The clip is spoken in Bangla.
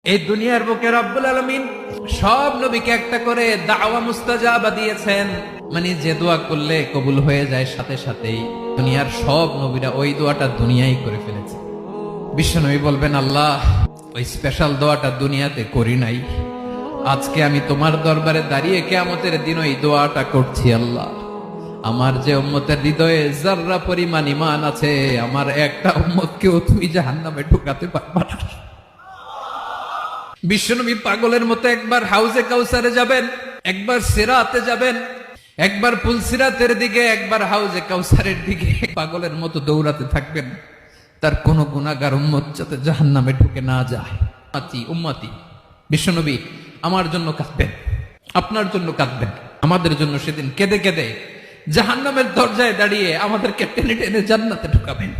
এই দুনিয়ার বুকে রব্বুল আলামিন সব নবীকে একটা করে দাওয়া মুস্তাজাবা দিয়েছেন, মানে যে দোয়া করলে কবুল হয়ে যায় সাথে সাথেই। দুনিয়ার সব নবীরা ওই দোয়াটা দুনিয়ায় করে ফেলেছে। বিশ্বনবী বলবেন, আল্লাহ ওই স্পেশাল দোয়াটা দুনিয়াতে করি নাই, আজকে আমি তোমার দরবারে দাঁড়িয়ে কিয়ামতের দিন ওই দোয়াটা করছি। আল্লাহ, আমার যে উম্মতের হৃদয়ে যাররা পরিমাণ ঈমান আছে, আমার একটা উম্মতকেও তুমি জাহান্নামে ঢুকাতে পারবা না। বিশ্বনবী পাগলের মতো একবার হাউজে কাউসারে যাবেন, একবার সিরাতে যাবেন, একবার পুলসিরাতের দিকে, একবার হাউজে কাউসারের দিকে পাগলের মতো দৌড়াতে থাকবেন। তার কোন গুনাহগার উম্মত যাতে জাহান্নামে ঢুকে না যায়। উম্মতি বিশ্বনবী আমার জন্য কাঁদবেন, আপনার জন্য কাঁদবেন, আমাদের জন্য সেদিন কেঁদে কেঁদে জাহান্নামের দরজায় দাঁড়িয়ে আমাদেরকে টেনে টেনে জান্নাতে ঢুকাবেন।